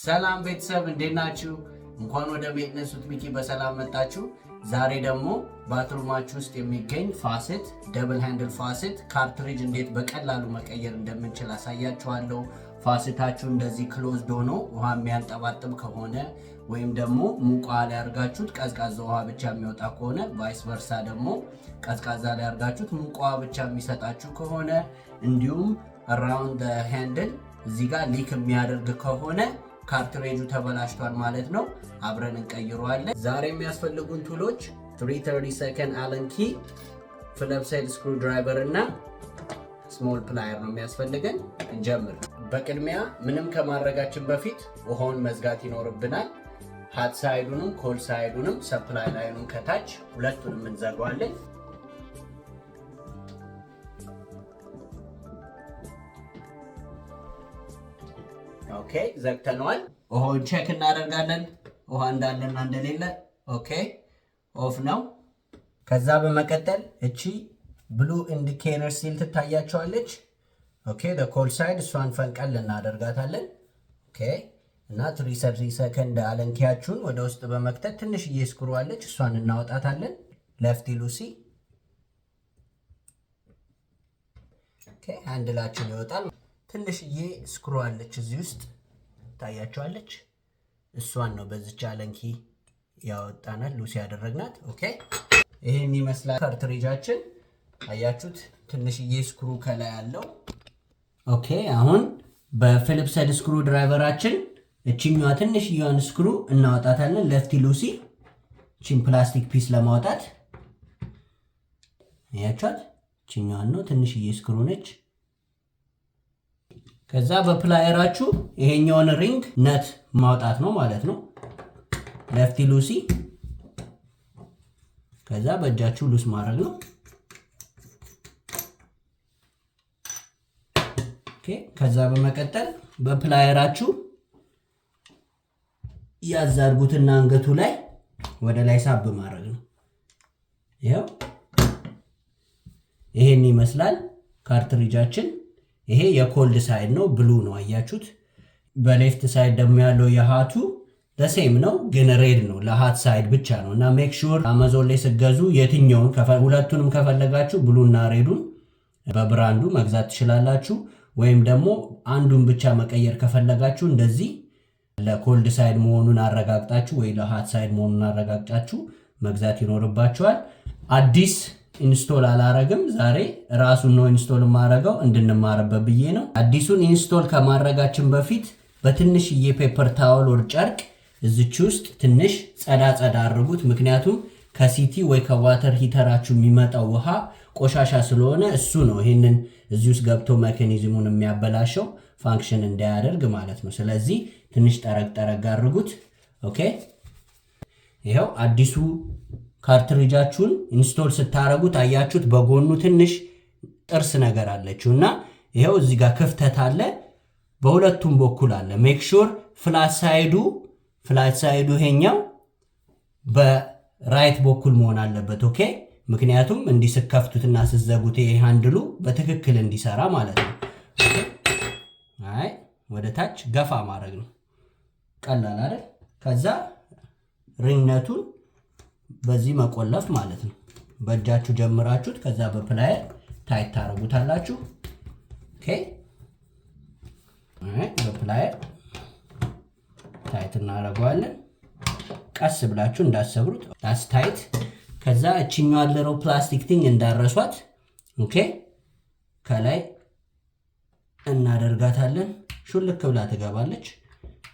ሰላም ቤተሰብ እንዴት ናችሁ? እንኳን ወደ ሜንቴናንስ ዊዝ ሚኪ በሰላም መጣችሁ። ዛሬ ደግሞ ባትሩማችሁ ውስጥ የሚገኝ ፋሴት ደብል ሃንድል ፋሴት ካርትሪጅ እንዴት በቀላሉ መቀየር እንደምንችል አሳያችኋለሁ። ፋሴታችሁ እንደዚህ ክሎዝድ ሆኖ ውሃ የሚያንጠባጥብ ከሆነ ወይም ደግሞ ሙቅ ውሃ ላይ አድርጋችሁት ቀዝቃዛ ውሃ ብቻ የሚወጣ ከሆነ ቫይስ ቨርሳ ደግሞ ቀዝቃዛ ላይ አድርጋችሁት ሙቅ ውሃ ብቻ የሚሰጣችሁ ከሆነ እንዲሁም አራውንድ ሃንድል እዚህ ጋር ሊክ የሚያደርግ ከሆነ ካርትሬጁ ተበላሽቷል ማለት ነው። አብረን እንቀይረዋለን። ዛሬ የሚያስፈልጉን ቱሎች 332 አለን ኪ፣ ፍሊፕ ሳይድ ስክሩ ድራይቨር እና ስሞል ፕላየር ነው የሚያስፈልገን። እንጀምር። በቅድሚያ ምንም ከማድረጋችን በፊት ውሃውን መዝጋት ይኖርብናል። ሃት ሳይዱንም ኮል ሳይዱንም ሰፕላይ ላይኑን ከታች ሁለቱንም እንዘጋዋለን። ኦኬ ዘግተነዋል። ውሃውን ቼክ እናደርጋለን፣ ውሃ እንዳለና እንደሌለ። ኦኬ ኦፍ ነው። ከዛ በመቀጠል እቺ ብሉ ኢንዲኬተር ሲል ትታያቸዋለች። ኦኬ ኮል ሳይድ እሷን ፈንቀል እናደርጋታለን። ኦኬ እና 330 ሰከንድ አለንኪያችሁን ወደ ውስጥ በመክተት ትንሽዬ ስክሩ አለች፣ እሷን እናወጣታለን። ሌፍቲ ሉሲ። ኦኬ ሃንድላችን ይወጣል። ትንሽዬ ስክሩ አለች እዚህ ውስጥ ታያቸዋለች። እሷን ነው በዚች አለንኪ ያወጣናል፣ ሉሲ ያደረግናት። ኦኬ ይሄን ይመስላል ካርትሪጃችን። አያችሁት? ትንሽዬ ስክሩ ከላይ አለው። ኦኬ አሁን በፊሊፕ ሳይድ ስክሩ ድራይቨራችን እቺኛዋ ትንሽዬዋን ስክሩ እናወጣታለን። ሌፍቲ ሉሲ እቺን ፕላስቲክ ፒስ ለማውጣት አያችኋት? እቺኛዋን ነው ትንሽዬ ስክሩ ነች። ከዛ በፕላየራችሁ ይሄኛውን ሪንግ ነት ማውጣት ነው ማለት ነው። ሌፍቲ ሉሲ፣ ከዛ በእጃችሁ ሉስ ማድረግ ነው። ኦኬ ከዛ በመቀጠል በፕላየራችሁ ያዛርጉትና አንገቱ ላይ ወደ ላይ ሳብ ማድረግ ነው። ይሄው ይሄን ይመስላል ካርትሪጃችን። ይሄ የኮልድ ሳይድ ነው፣ ብሉ ነው አያችሁት። በሌፍት ሳይድ ደግሞ ያለው የሃቱ ለሴም ነው ግን ሬድ ነው፣ ለሃት ሳይድ ብቻ ነው። እና ሜክ ሹር አማዞን ላይ ስገዙ የትኛውን ሁለቱንም ከፈለጋችሁ ብሉና ሬዱን በብራንዱ መግዛት ትችላላችሁ። ወይም ደግሞ አንዱን ብቻ መቀየር ከፈለጋችሁ እንደዚህ ለኮልድ ሳይድ መሆኑን አረጋግጣችሁ ወይ ለሃት ሳይድ መሆኑን አረጋግጣችሁ መግዛት ይኖርባችኋል። አዲስ ኢንስቶል አላረግም ዛሬ ራሱን ነው ኢንስቶል ማረጋው እንድንማርበት ብዬ ነው። አዲሱን ኢንስቶል ከማድረጋችን በፊት በትንሽዬ ፔፐር ታወል ወር ጨርቅ እዚች ውስጥ ትንሽ ጸዳ አድርጉት። ምክንያቱም ከሲቲ ወይ ከዋተር ሂተራችሁ የሚመጣው ውሃ ቆሻሻ ስለሆነ እሱ ነው ይሄንን እዚህ ውስጥ ገብቶ ሜካኒዝሙን የሚያበላሸው ፋንክሽን እንዳያደርግ ማለት ነው። ስለዚህ ትንሽ ጠረግ አድርጉት። ኦኬ ይሄው አዲሱ ካርትሪጃችሁን ኢንስቶል ስታረጉት አያችሁት በጎኑ ትንሽ ጥርስ ነገር አለችው እና ይሄው እዚህ ጋር ክፍተት አለ፣ በሁለቱም በኩል አለ። ሜክ ሹር ፍላት ሳይዱ ይሄኛው በራይት በኩል መሆን አለበት። ኦኬ ምክንያቱም እንዲህ ስከፍቱትና ስዘጉት ይሄ ሃንድሉ በትክክል እንዲሰራ ማለት ነው። አይ ወደ ታች ገፋ ማድረግ ነው፣ ቀላል አይደል? ከዛ ሪንግነቱን በዚህ መቆለፍ ማለት ነው። በእጃችሁ ጀምራችሁት ከዛ በፕላየር ታይት ታረጉታላችሁ። ኦኬ በፕላየር ታይት እናረጋዋለን። ቀስ ብላችሁ እንዳሰብሩት ዳስ ታይት። ከዛ እቺኛው አለረው ፕላስቲክ ቲንግ እንዳረሷት ኦኬ ከላይ እናደርጋታለን። ሹልክ ብላ ትገባለች።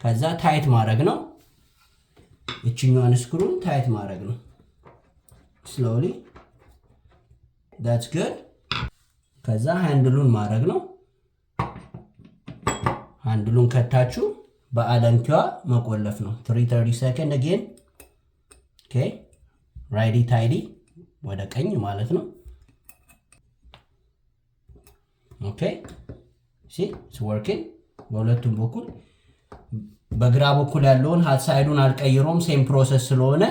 ከዛ ታይት ማድረግ ነው። እቺኛዋን ስክሩን ታይት ማድረግ ነው። slowly that's good። ከዛ ሃንድሉን ማድረግ ነው። ሃንድሉን ከታችሁ በአለንኪዋ መቆለፍ ነው። 330 ሰከንድ again ኦኬ ራይዲ ታይዲ ወደ ቀኝ ማለት ነው። ኦኬ see it's working። በሁለቱም በኩል በግራ በኩል ያለውን ሃት ሳይዱን አልቀይሮም፣ ሴም ፕሮሰስ ስለሆነ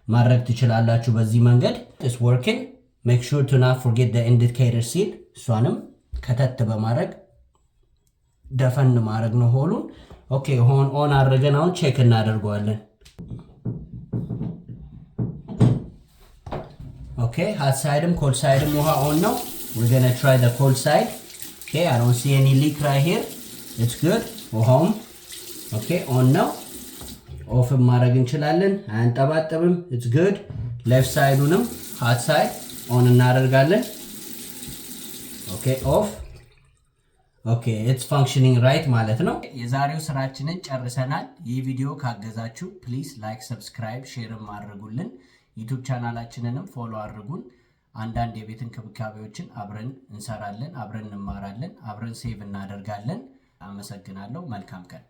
ማድረግ ትችላላችሁ በዚህ መንገድ። it's working make sure to not forget the indicator seal እሷንም ከተት በማድረግ ደፈን ማድረግ ነው ሆሉን። ኦኬ ኦን አድርገን አሁን ቼክ እናደርገዋለን። ኦኬ hot sideም cold sideም ውሃ ኦን ነው። we're going to try the cold side. okay I don't see any leak right here. it's good. ውሃውም ኦኬ ኦን ነው። ኦፍ ማድረግ እንችላለን። አንጠባጠብም። it's good. left sideውንም hot side ኦን እናደርጋለን። ኦኬ ኦፍ ኦኬ it's functioning right ማለት ነው። የዛሬው ስራችንን ጨርሰናል። ይህ ቪዲዮ ካገዛችሁ ፕሊዝ ላይክ፣ ሰብስክራይብ፣ ሼር ማድረጉልን። ዩቲዩብ ቻናላችንንም ፎሎ አድርጉን። አንዳንድ የቤት እንክብካቤዎችን አብረን እንሰራለን፣ አብረን እንማራለን፣ አብረን ሴቭ እናደርጋለን። አመሰግናለሁ። መልካም ቀን።